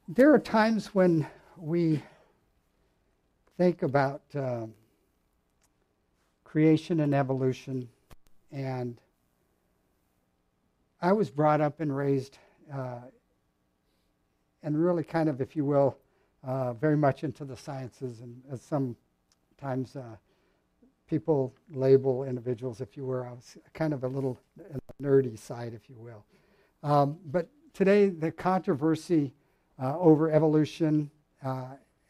There are times when we think about creation and evolution, and I was brought up and raised and really kind of, if you will, very much into the sciences, and as sometimes people label individuals, if you were, I was kind of a little nerdy side, if you will. But today, the controversy over evolution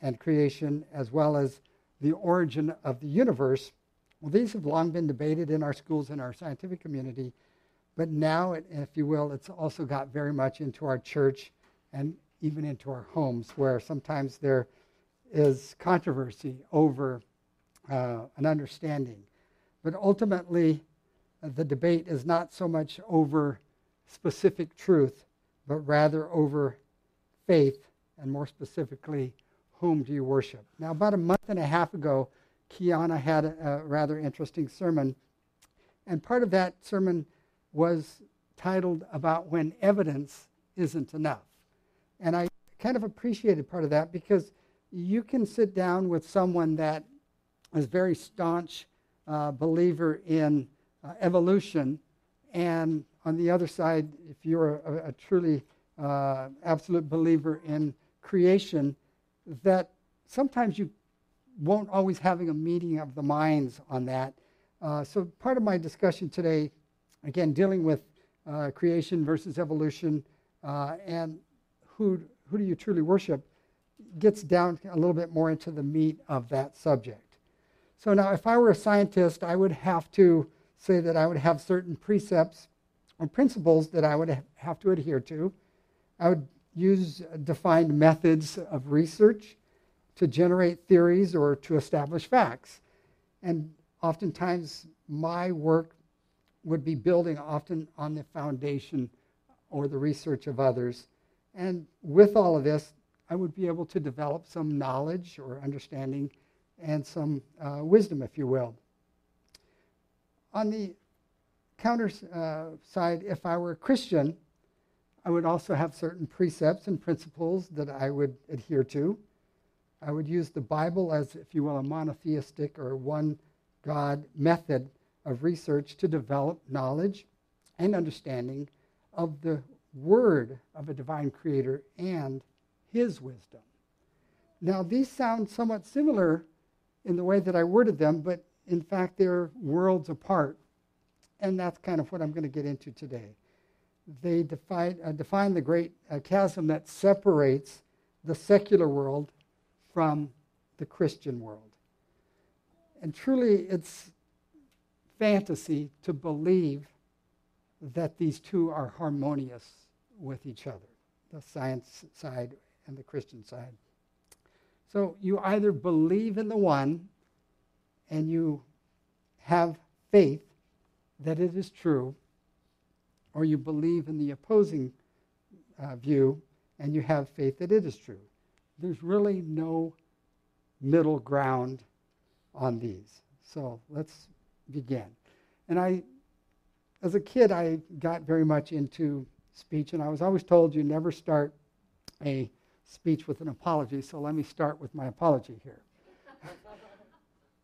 and creation, as well as the origin of the universe, well, these have long been debated in our schools and our scientific community, but now, if you will, it's also got very much into our church and even into our homes, where sometimes there is controversy over an understanding. But ultimately, the debate is not so much over specific truth, but rather over faith, and more specifically, whom do you worship? Now, about a month and a half ago, Kiana had a rather interesting sermon, and part of that sermon was titled about when evidence isn't enough. And I kind of appreciated part of that, because you can sit down with someone that is very staunch believer in evolution, and on the other side, if you're a truly absolute believer in creation, that sometimes you won't always having a meeting of the minds on that. So part of my discussion today, again, dealing with creation versus evolution, and who do you truly worship, gets down a little bit more into the meat of that subject. So now, if I were a scientist, I would have to say that I would have certain precepts or principles that I would have to adhere to. I would use defined methods of research to generate theories or to establish facts. And oftentimes, my work would be building often on the foundation or the research of others. And with all of this, I would be able to develop some knowledge or understanding and some wisdom, if you will. On the counter side, if I were a Christian, I would also have certain precepts and principles that I would adhere to. I would use the Bible as, if you will, a monotheistic or one God method of research to develop knowledge and understanding of the Word of a divine Creator and His wisdom. Now, these sound somewhat similar in the way that I worded them, but in fact, they're worlds apart. And that's kind of what I'm going to get into today. They define the great chasm that separates the secular world from the Christian world. And truly, it's fantasy to believe that these two are harmonious with each other, the science side and the Christian side. So you either believe in the one and you have faith that it is true, or you believe in the opposing view and you have faith that it is true. There's really no middle ground on these. So let's begin. And as a kid, I got very much into speech, and I was always told you never start a speech with an apology, so let me start with my apology here.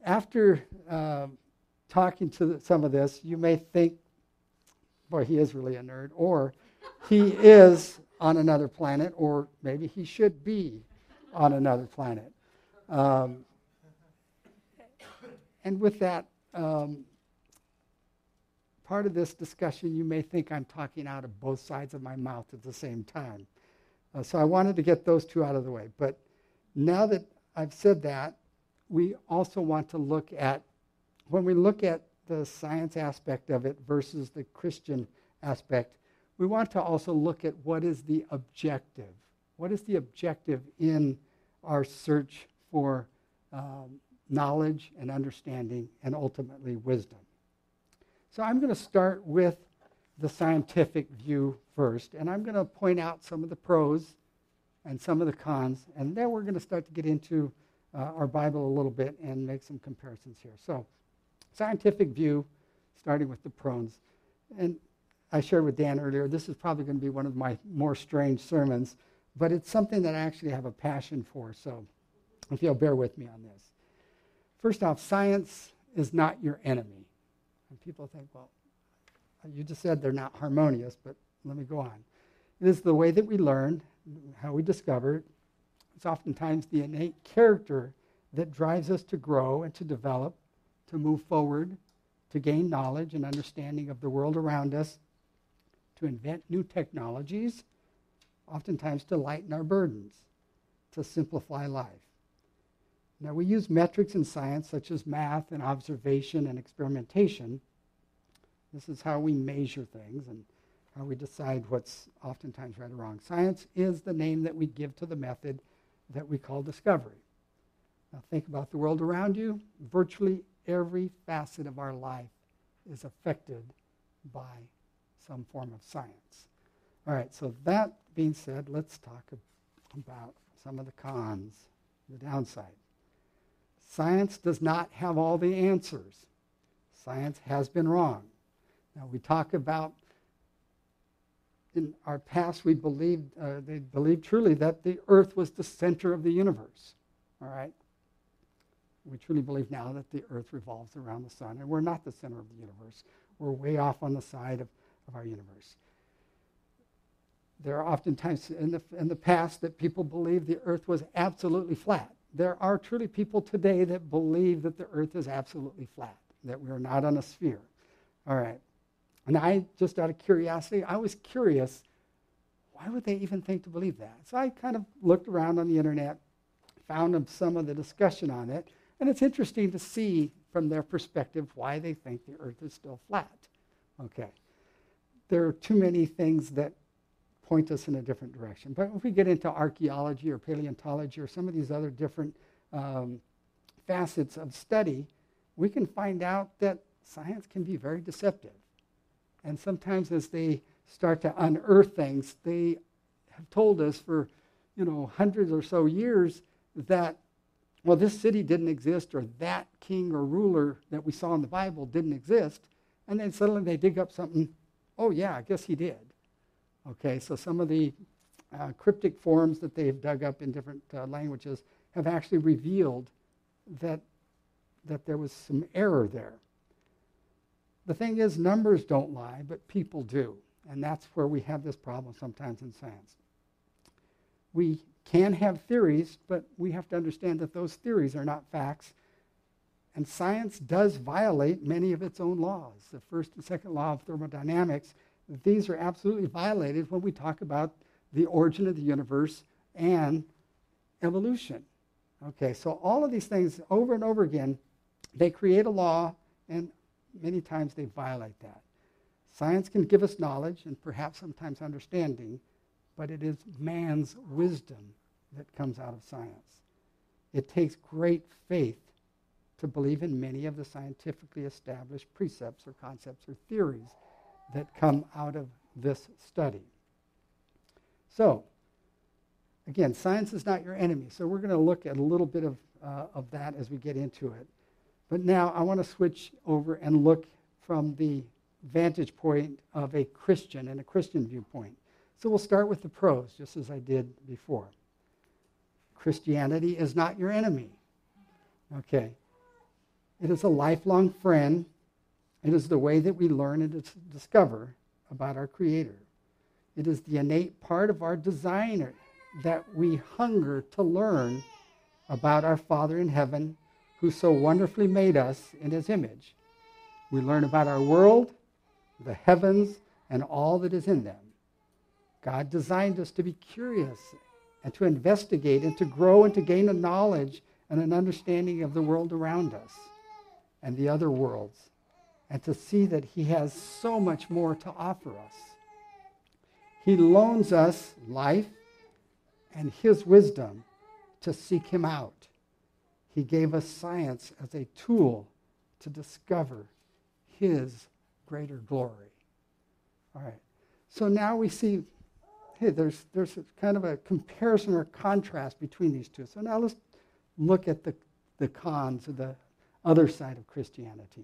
After talking to some of this, you may think, boy, he is really a nerd, or he is on another planet, or maybe he should be on another planet. And with that, part of this discussion, you may think I'm talking out of both sides of my mouth at the same time. So I wanted to get those two out of the way. But now that I've said that, we also want to look at, when we look at the science aspect of it versus the Christian aspect, we want to also look at what is the objective. What is the objective in our search for knowledge and understanding and ultimately wisdom? So I'm going to start with the scientific view first, and I'm going to point out some of the pros and some of the cons, and then we're going to start to get into our Bible a little bit and make some comparisons here. So, scientific view, starting with the pros. And I shared with Dan earlier, this is probably going to be one of my more strange sermons, but it's something that I actually have a passion for, so if you'll bear with me on this. First off, science is not your enemy. And people think, well, you just said they're not harmonious, but let me go on. It is the way that we learn, how we discover. It's oftentimes the innate character that drives us to grow and to develop, to move forward, to gain knowledge and understanding of the world around us, to invent new technologies, oftentimes to lighten our burdens, to simplify life. Now, we use metrics in science such as math and observation and experimentation. This is how we measure things and how we decide what's oftentimes right or wrong. Science is the name that we give to the method that we call discovery. Now, think about the world around you. Virtually every facet of our life is affected by some form of science. All right, so that being said, let's talk about some of the cons, the downside. Science does not have all the answers. Science has been wrong. Now, we talk about in our past, they believed truly that the earth was the center of the universe. All right? We truly believe now that the earth revolves around the sun, and we're not the center of the universe. We're way off on the side of our universe. There are often times in the past that people believed the earth was absolutely flat. There are truly people today that believe that the earth is absolutely flat, that we are not on a sphere. All right. And I, just out of curiosity, I was curious, why would they even think to believe that? So I kind of looked around on the internet, found some of the discussion on it, and it's interesting to see from their perspective why they think the earth is still flat. Okay. There are too many things that point us in a different direction. But if we get into archaeology or paleontology or some of these other different facets of study, we can find out that science can be very deceptive. And sometimes as they start to unearth things, they have told us for, hundreds or so years that, well, this city didn't exist, or that king or ruler that we saw in the Bible didn't exist. And then suddenly they dig up something, oh yeah, I guess he did. Okay, so some of the cryptic forms that they've dug up in different languages have actually revealed that there was some error there. The thing is, numbers don't lie, but people do. And that's where we have this problem sometimes in science. We can have theories, but we have to understand that those theories are not facts. And science does violate many of its own laws. The first and second law of thermodynamics, these are absolutely violated when we talk about the origin of the universe and evolution. Okay, so all of these things over and over again, they create a law, and many times they violate that. Science can give us knowledge and perhaps sometimes understanding, but it is man's wisdom that comes out of science. It takes great faith to believe in many of the scientifically established precepts or concepts or theories that come out of this study. So, again, science is not your enemy. So we're going to look at a little bit of that as we get into it. But now I want to switch over and look from the vantage point of a Christian and a Christian viewpoint. So we'll start with the pros, just as I did before. Christianity is not your enemy. Okay. It is a lifelong friend. It is the way that we learn and discover about our Creator. It is the innate part of our designer that we hunger to learn about our Father in heaven, who so wonderfully made us in His image. We learn about our world, the heavens, and all that is in them. God designed us to be curious and to investigate and to grow and to gain a knowledge and an understanding of the world around us and the other worlds, and to see that He has so much more to offer us. He loans us life and His wisdom to seek Him out. He gave us science as a tool to discover His greater glory. All right. So now we see, hey, there's kind of a comparison or contrast between these two. So now let's look at the cons of the other side of Christianity.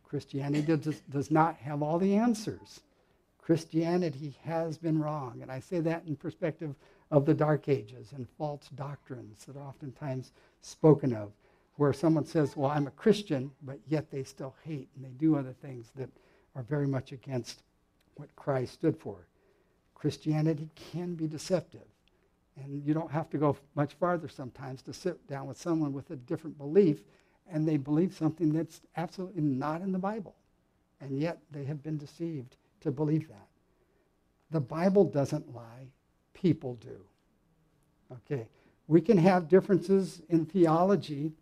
Christianity does not have all the answers. Christianity has been wrong. And I say that in perspective of the Dark Ages and false doctrines that are oftentimes spoken of, where someone says, well, I'm a Christian, but yet they still hate and they do other things that are very much against what Christ stood for. Christianity can be deceptive. And you don't have to go much farther sometimes to sit down with someone with a different belief, and they believe something that's absolutely not in the Bible. And yet they have been deceived to believe that. The Bible doesn't lie. People do. Okay. We can have differences in theology,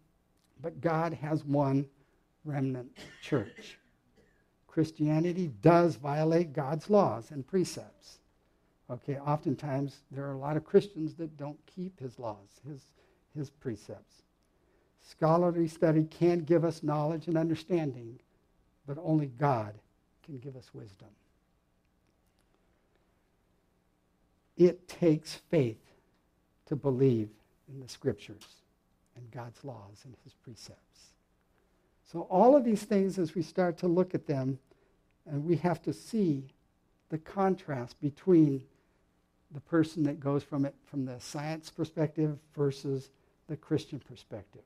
but God has one remnant church. Christianity does violate God's laws and precepts. Okay, oftentimes there are a lot of Christians that don't keep his laws, his precepts. Scholarly study can give us knowledge and understanding, but only God can give us wisdom. It takes faith to believe in the Scriptures and God's laws and his precepts. So all of these things, as we start to look at them, and we have to see the contrast between the person that goes from it from the science perspective versus the Christian perspective.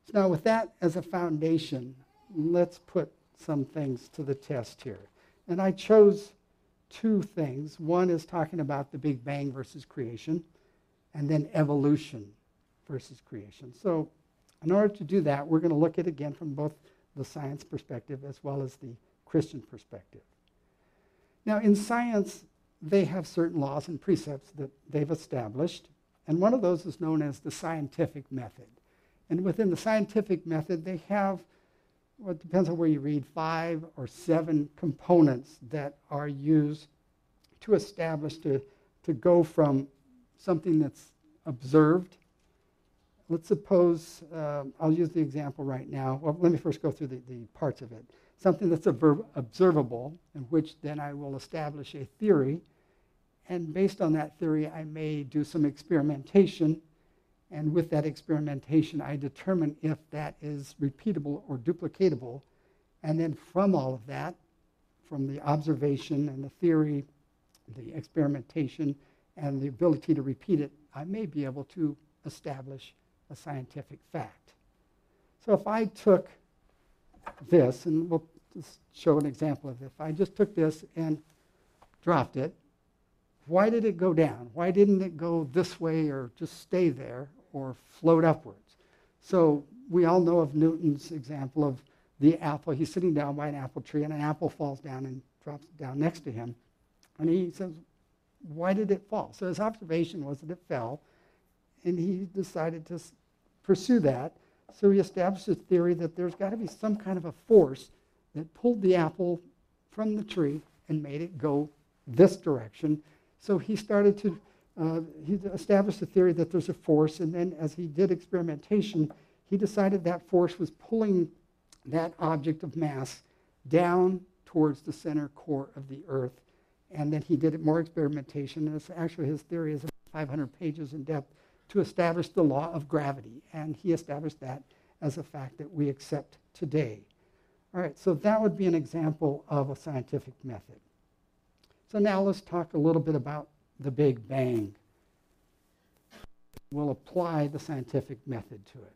So now with that as a foundation, let's put some things to the test here. And I chose two things. One is talking about the Big Bang versus creation, and then evolution versus creation. So in order to do that, we're going to look at it again from both the science perspective as well as the Christian perspective. Now in science, they have certain laws and precepts that they've established, and one of those is known as the scientific method. And within the scientific method, they have, well, it depends on where you read, 5 or 7 components that are used to establish, to go from something that's observed. Let's suppose, I'll use the example right now. Well, let me first go through the parts of it. Something that's observable, in which then I will establish a theory, and based on that theory, I may do some experimentation, and with that experimentation, I determine if that is repeatable or duplicatable, and then from all of that, from the observation and the theory, the experimentation, and the ability to repeat it, I may be able to establish a scientific fact. So if I took this, and we'll just show an example of it. If I just took this and dropped it, why did it go down? Why didn't it go this way or just stay there or float upwards? So we all know of Newton's example of the apple. He's sitting down by an apple tree, and an apple falls down and drops down next to him. And he says, why did it fall? So his observation was that it fell, and he decided to pursue that. So he established a theory that there's got to be some kind of a force that pulled the apple from the tree and made it go this direction. So he started to, he established a theory that there's a force, and then as he did experimentation, he decided that force was pulling that object of mass down towards the center core of the Earth. And then he did more experimentation, and actually his theory is about 500 pages in depth, to establish the law of gravity. And he established that as a fact that we accept today. All right, so that would be an example of a scientific method. So now let's talk a little bit about the Big Bang. We'll apply the scientific method to it.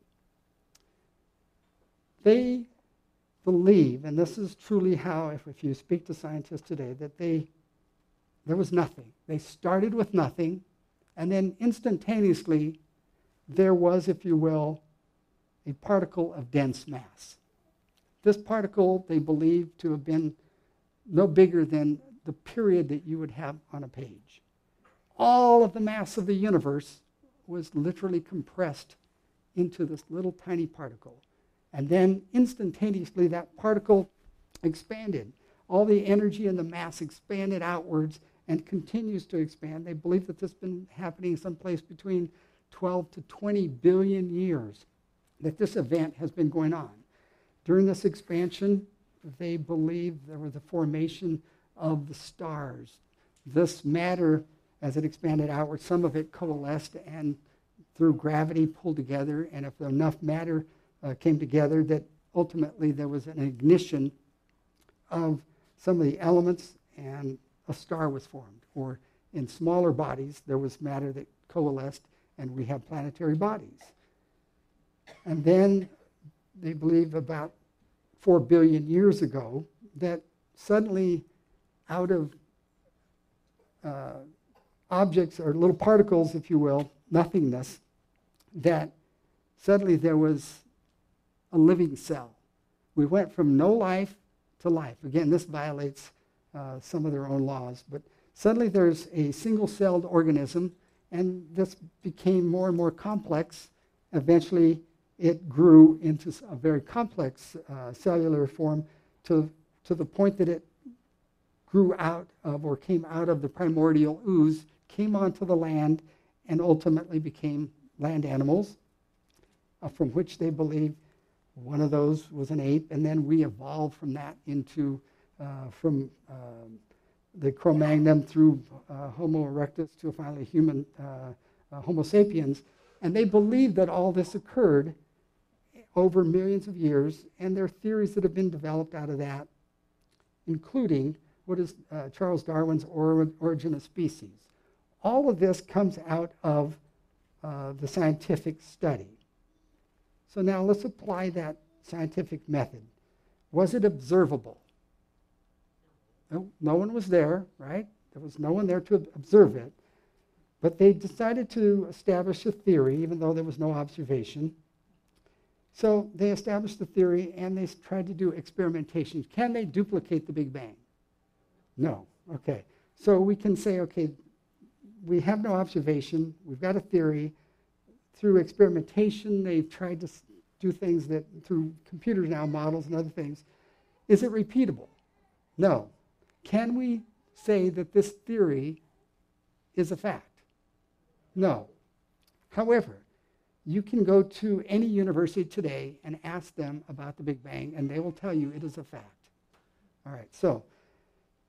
They believe, and this is truly how, if you speak to scientists today, that there was nothing. They started with nothing, and then instantaneously there was, if you will, a particle of dense mass. This particle they believe to have been no bigger than the period that you would have on a page. All of the mass of the universe was literally compressed into this little tiny particle. And then instantaneously that particle expanded. All the energy and the mass expanded outwards and continues to expand. They believe that this has been happening someplace between 12 to 20 billion years, that this event has been going on. During this expansion, they believe there was the formation of the stars. This matter, as it expanded outward, some of it coalesced and through gravity pulled together, and if enough matter came together, that ultimately there was an ignition of some of the elements, and a star was formed. Or in smaller bodies, there was matter that coalesced, and we have planetary bodies. And then they believe about 4 billion years ago that suddenly out of objects or little particles, if you will, nothingness, that suddenly there was a living cell. We went from no life to life. Again, this violates some of their own laws, but suddenly there's a single-celled organism, and this became more and more complex. Eventually, it grew into a very complex cellular form to the point that it grew out of or came out of the primordial ooze, came onto the land, and ultimately became land animals, from which they believe one of those was an ape, and then we evolved from that into, from the Cro-Magnon through Homo erectus to finally human Homo sapiens. And they believe that all this occurred over millions of years, and there are theories that have been developed out of that, including what is Charles Darwin's origin of species. All of this comes out of the scientific study. So now let's apply that scientific method. Was it observable? No one was there, right? There was no one there to observe it. But they decided to establish a theory, even though there was no observation. So they established the theory, and they tried to do experimentation. Can they duplicate the Big Bang? No. Okay. So we can say, okay, we have no observation. We've got a theory. Through experimentation, they've tried to do things that, through computers now, models and other things. Is it repeatable? No. Can we say that this theory is a fact? No. However, you can go to any university today and ask them about the Big Bang, and they will tell you it is a fact. All right, so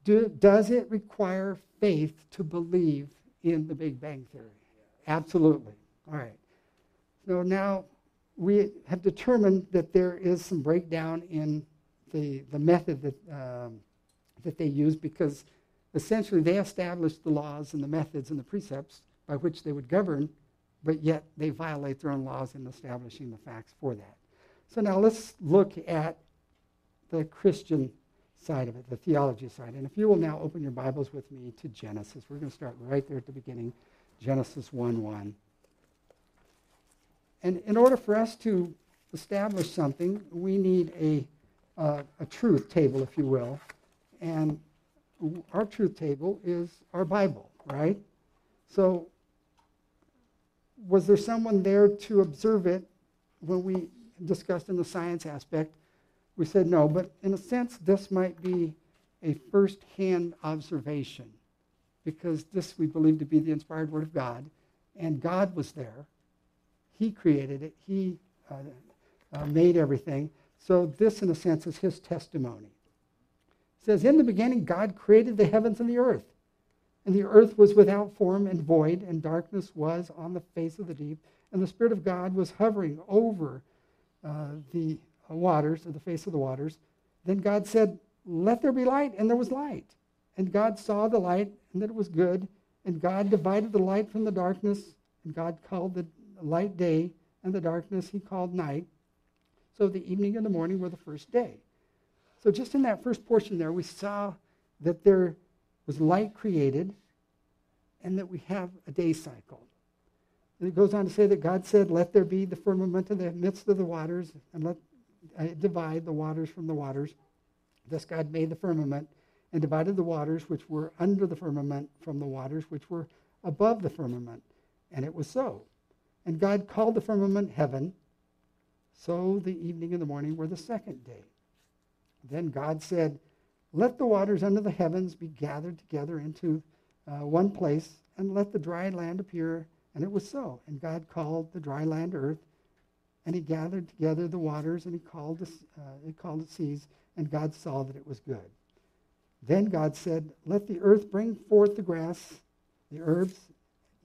does it require faith to believe in the Big Bang theory? Absolutely. All right. So now we have determined that there is some breakdown in the method that they use, because essentially they established the laws and the methods and the precepts by which they would govern, but yet they violate their own laws in establishing the facts for that. So now let's look at the Christian side of it, the theology side. And if you will now open your Bibles with me to Genesis. We're going to start right there at the beginning, Genesis 1:1. And in order for us to establish something, we need a truth table, if you will. And our truth table is our Bible, right? So was there someone there to observe it when we discussed in the science aspect? We said no, but in a sense, this might be a first-hand observation, because this we believe to be the inspired Word of God, and God was there. He created it. He made everything. So this, in a sense, is his testimony. It says, in the beginning, God created the heavens and the earth. And the earth was without form and void, and darkness was on the face of the deep. And the Spirit of God was hovering over the waters, or the face of the waters. Then God said, let there be light, and there was light. And God saw the light, and that it was good. And God divided the light from the darkness, and God called the light day, and the darkness he called night. So the evening and the morning were the first day. So just in that first portion there, we saw that there was light created, and that we have a day cycle. And it goes on to say that God said, let there be the firmament in the midst of the waters, and let divide the waters from the waters. Thus God made the firmament, and divided the waters which were under the firmament from the waters which were above the firmament. And it was so. And God called the firmament heaven. So the evening and the morning were the second day. Then God said, let the waters under the heavens be gathered together into one place, and let the dry land appear. And it was so. And God called the dry land earth, and he gathered together the waters, and he called it seas, and God saw that it was good. Then God said, let the earth bring forth the grass, the herbs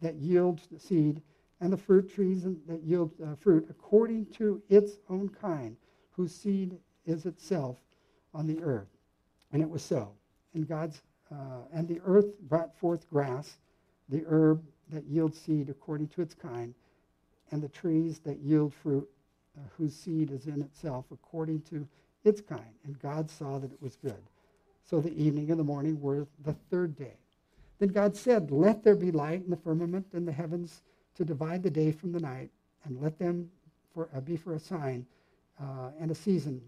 that yield seed, and the fruit trees that yield fruit according to its own kind, whose seed is itself on the earth. And it was so. And God and the earth brought forth grass, the herb that yields seed according to its kind, and the trees that yield fruit, whose seed is in itself according to its kind. And God saw that it was good. So the evening and the morning were the third day. Then God said, let there be light in the firmament and the heavens to divide the day from the night, and let them be for a sign and a season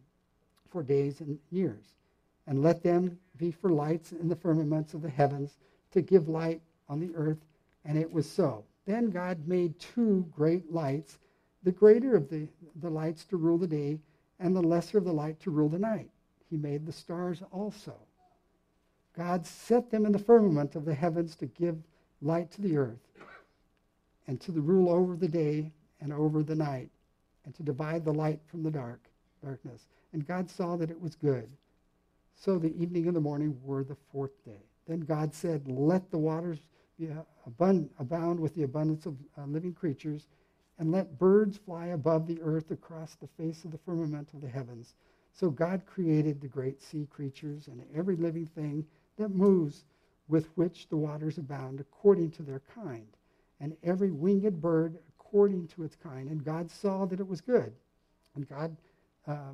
for days and years. And let them be for lights in the firmaments of the heavens to give light on the earth. And it was so. Then God made two great lights, the greater of the lights to rule the day, and the lesser of the light to rule the night. He made the stars also. God set them in the firmament of the heavens to give light to the earth, and to the rule over the day and over the night, and to divide the light from the darkness. And God saw that it was good. So the evening and the morning were the fourth day. Then God said, let the waters abound with the abundance of living creatures, and let birds fly above the earth across the face of the firmament of the heavens. So God created the great sea creatures and every living thing that moves, with which the waters abound according to their kind, and every winged bird according to its kind. And God saw that it was good. And God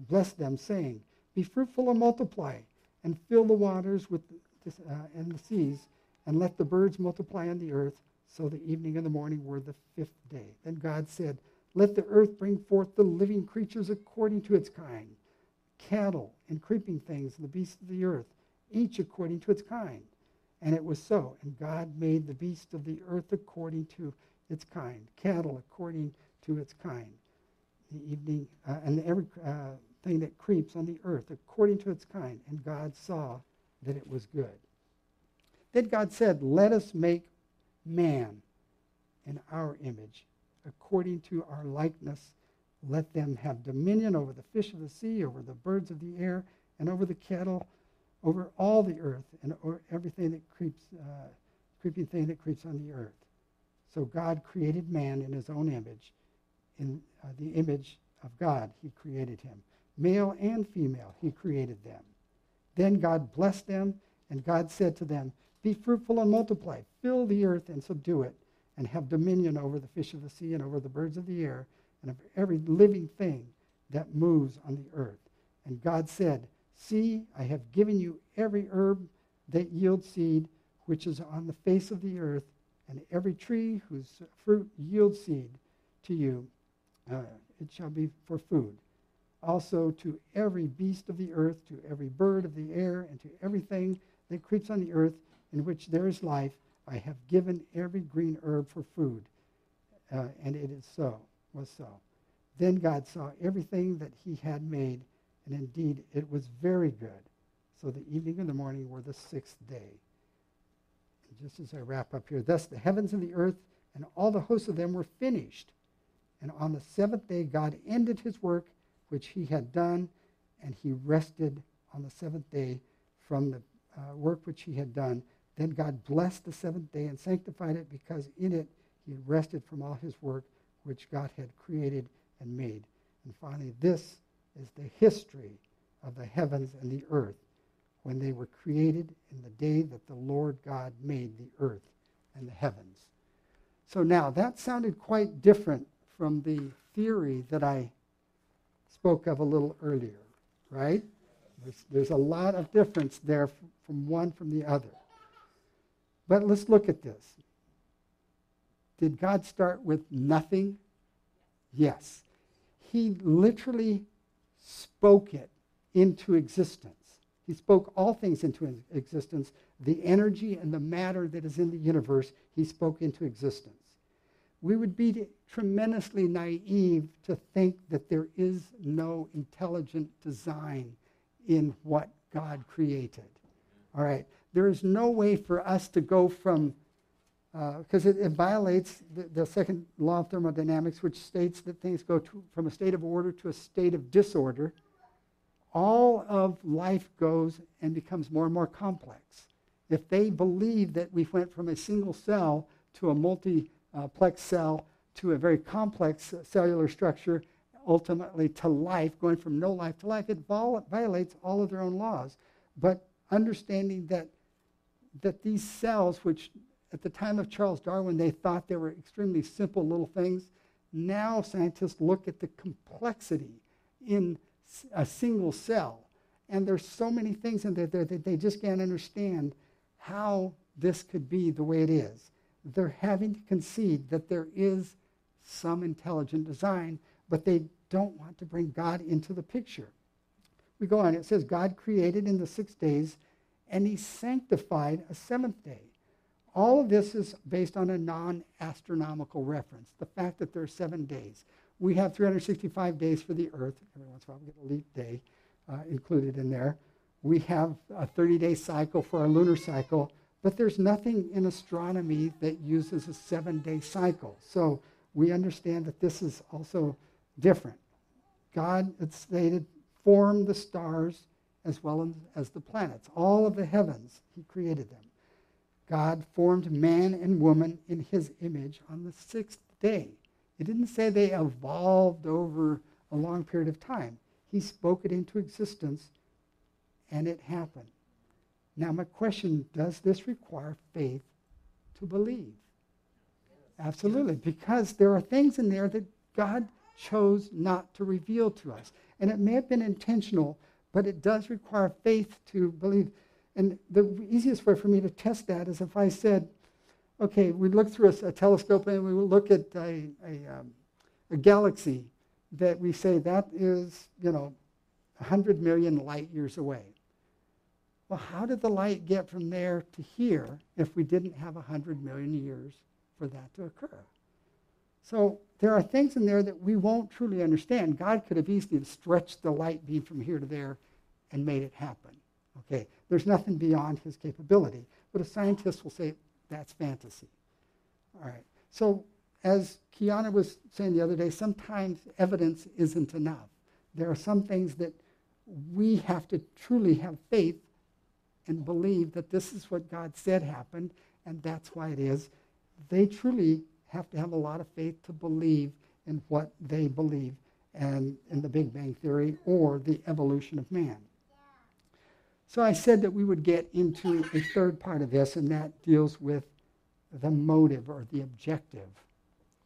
blessed them, saying, be fruitful and multiply, and fill the waters and the seas, and let the birds multiply on the earth. So the evening and the morning were the fifth day. Then God said, let the earth bring forth the living creatures according to its kind, cattle and creeping things, and the beasts of the earth, each according to its kind. And it was so. And God made the beasts of the earth according to its kind, cattle according to its kind, the evening and every thing that creeps on the earth according to its kind. And God saw that it was good. Then God said, let us make man in our image, according to our likeness. Let them have dominion over the fish of the sea, over the birds of the air, and over the cattle, over all the earth, and over everything that creeping thing that creeps on the earth. So God created man in his own image. In the image of God, he created him. Male and female, he created them. Then God blessed them, and God said to them, be fruitful and multiply, fill the earth and subdue it, and have dominion over the fish of the sea and over the birds of the air, and of every living thing that moves on the earth. And God said, see, I have given you every herb that yields seed, which is on the face of the earth, and every tree whose fruit yields seed to you, it shall be for food. Also to every beast of the earth, to every bird of the air, and to everything that creeps on the earth, in which there is life, I have given every green herb for food. And it is so, was so. Then God saw everything that he had made, and indeed it was very good. So the evening and the morning were the sixth day. And just as I wrap up here, thus the heavens and the earth and all the hosts of them were finished. And on the seventh day God ended his work which he had done, and he rested on the seventh day from the work which he had done. Then God blessed the seventh day and sanctified it, because in it he had rested from all his work which God had created and made. And finally, this is the history of the heavens and the earth when they were created in the day that the Lord God made the earth and the heavens. So now, that sounded quite different from the theory that I spoke of a little earlier, right? There's a lot of difference there from one from the other. But let's look at this. Did God start with nothing? Yes. He literally spoke it into existence. He spoke all things into existence. The energy and the matter that is in the universe, he spoke into existence. We would be tremendously naive to think that there is no intelligent design in what God created. All right. There is no way for us to go from, because it violates the second law of thermodynamics, which states that things go from a state of order to a state of disorder. All of life goes and becomes more and more complex. If they believe that we went from a single cell to a multiplex cell to a very complex cellular structure, ultimately to life, going from no life to life, it violates all of their own laws. But understanding that that these cells, which at the time of Charles Darwin, they thought they were extremely simple little things, now scientists look at the complexity in a single cell. And there's so many things in there that they just can't understand how this could be the way it is. They're having to concede that there is some intelligent design, but they don't want to bring God into the picture. We go on, it says, God created in the 6 days, and he sanctified a seventh day. All of this is based on a non-astronomical reference, the fact that there are 7 days. We have 365 days for the earth. Every once in a while we get a leap day included in there. We have a 30-day cycle for our lunar cycle, but there's nothing in astronomy that uses a 7-day cycle. So we understand that this is also different. God, it's stated, formed the stars as well as the planets. All of the heavens, he created them. God formed man and woman in his image on the 6th day. It didn't say they evolved over a long period of time. He spoke it into existence, and it happened. Now my question, does this require faith to believe? Absolutely, because there are things in there that God chose not to reveal to us. And it may have been intentional, but it does require faith to believe. And the easiest way for me to test that is if I said, okay, we look through a telescope and we will look at a galaxy that we say that is, 100 million light years away. Well, how did the light get from there to here if we didn't have 100 million years for that to occur? So there are things in there that we won't truly understand. God could have easily stretched the light beam from here to there and made it happen. Okay, there's nothing beyond his capability. But a scientist will say, that's fantasy. All right, so as Kiana was saying the other day, sometimes evidence isn't enough. There are some things that we have to truly have faith and believe that this is what God said happened, and that's why it is. They truly have to have a lot of faith to believe in what they believe, and in the Big Bang Theory or the evolution of man. So I said that we would get into a third part of this, and that deals with the motive or the objective.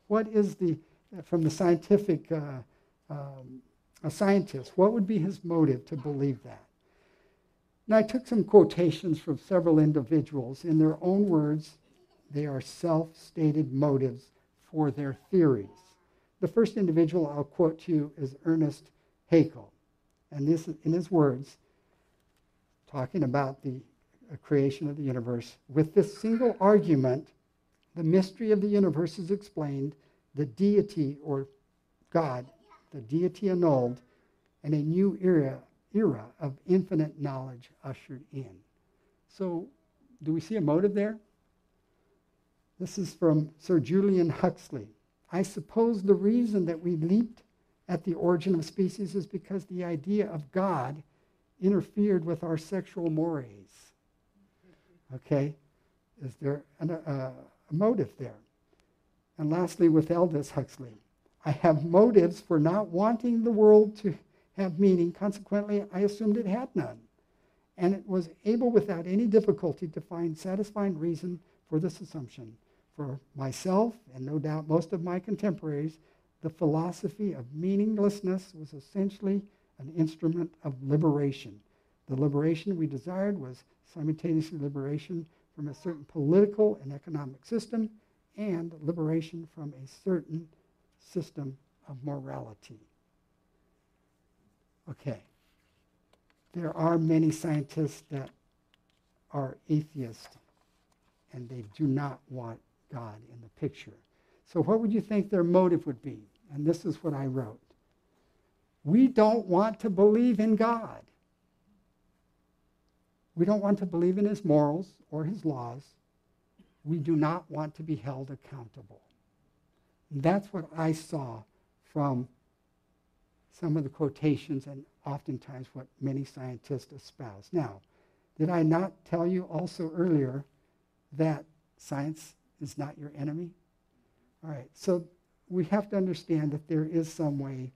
What is from the scientific, a scientist, what would be his motive to believe that? Now I took some quotations from several individuals. In their own words, they are self-stated motives for their theories. The first individual I'll quote to you is Ernest Haeckel. And this, in his words, talking about the creation of the universe, with this single argument, the mystery of the universe is explained, the deity or God, the deity annulled, and a new era of infinite knowledge ushered in. So, do we see a motive there? This is from Sir Julian Huxley. I suppose the reason that we leaped at the origin of species is because the idea of God interfered with our sexual mores. Okay? Is there a motive there? And lastly, with Aldous Huxley, I have motives for not wanting the world to have meaning. Consequently, I assumed it had none. And it was able without any difficulty to find satisfying reason for this assumption. For myself, and no doubt most of my contemporaries, the philosophy of meaninglessness was essentially an instrument of liberation. The liberation we desired was simultaneously liberation from a certain political and economic system and liberation from a certain system of morality. Okay. There are many scientists that are atheists, and they do not want God in the picture. So what would you think their motive would be? And this is what I wrote. We don't want to believe in God. We don't want to believe in his morals or his laws. We do not want to be held accountable. And that's what I saw from some of the quotations and oftentimes what many scientists espouse. Now, did I not tell you also earlier that science is not your enemy? All right, so we have to understand that there is some way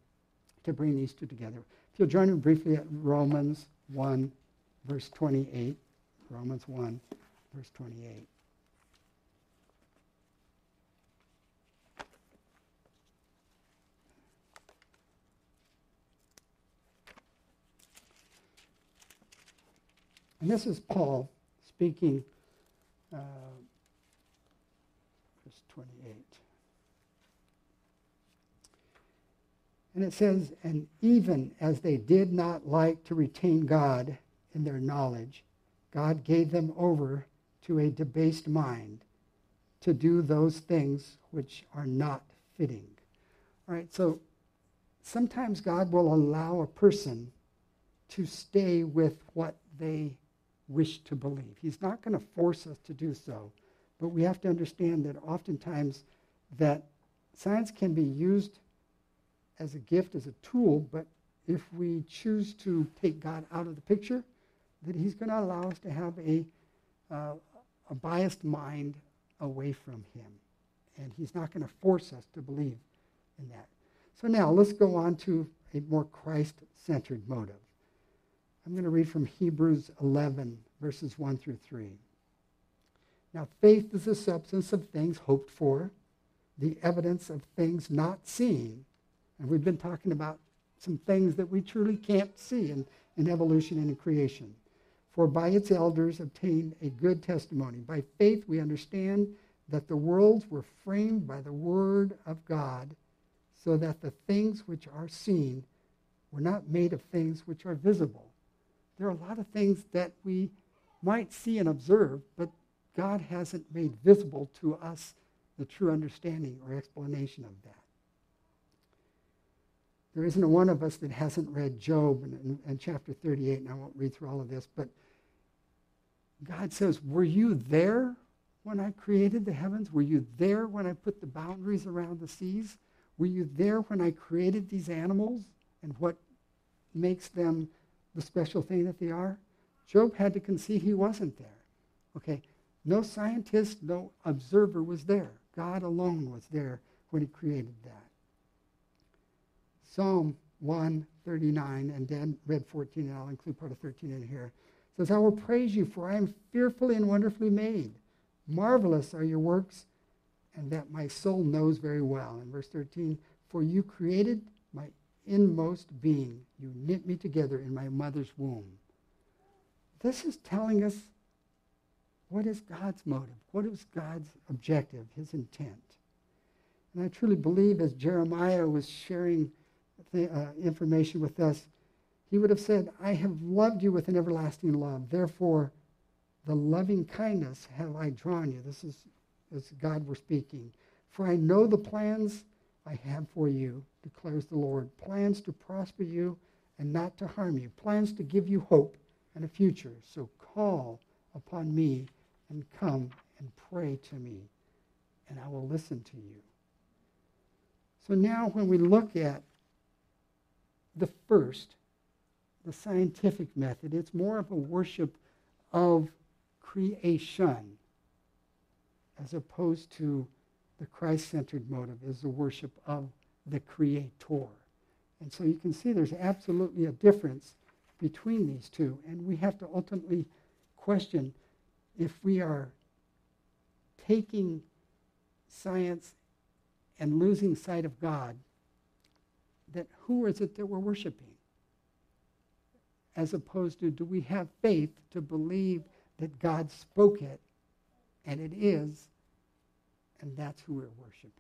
to bring these two together. If you'll join me briefly at Romans 1, verse 28, Romans 1, verse 28. And this is Paul speaking, verse 28. And it says, and even as they did not like to retain God in their knowledge, God gave them over to a debased mind to do those things which are not fitting. All right, so sometimes God will allow a person to stay with what they wish to believe. He's not going to force us to do so, but we have to understand that oftentimes that science can be used as a gift, as a tool, but if we choose to take God out of the picture, that he's going to allow us to have a biased mind away from him. And he's not going to force us to believe in that. So now let's go on to a more Christ-centered motive. I'm going to read from Hebrews 11, verses 1 through 3. Now, faith is the substance of things hoped for, the evidence of things not seen. And we've been talking about some things that we truly can't see in evolution and in creation. For by its elders obtained a good testimony. By faith we understand that the worlds were framed by the word of God, so that the things which are seen were not made of things which are visible. There are a lot of things that we might see and observe, but God hasn't made visible to us the true understanding or explanation of that. There isn't one of us that hasn't read Job in chapter 38, and I won't read through all of this, but God says, were you there when I created the heavens? Were you there when I put the boundaries around the seas? Were you there when I created these animals and what makes them the special thing that they are? Job had to concede he wasn't there. Okay, no scientist, no observer was there. God alone was there when he created that. Psalm 139, and Dan read 14, and I'll include part of 13 in here, says, I will praise you, for I am fearfully and wonderfully made. Marvelous are your works, and that my soul knows very well. In verse 13, for you created my inmost being. You knit me together in my mother's womb. This is telling us what is God's motive, what is God's objective, his intent. And I truly believe as Jeremiah was sharing information with us, he would have said, I have loved you with an everlasting love. Therefore, the loving kindness have I drawn you. This is as God were speaking. For I know the plans I have for you, declares the Lord. Plans to prosper you and not to harm you. Plans to give you hope and a future. So call upon me and come and pray to me, and I will listen to you. So now when we look at the first, the scientific method, it's more of a worship of creation as opposed to the Christ-centered motive is the worship of the Creator. And so you can see there's absolutely a difference between these two, and we have to ultimately question if we are taking science and losing sight of God, that who is it that we're worshiping? As opposed to, do we have faith to believe that God spoke it, and it is, and that's who we're worshiping?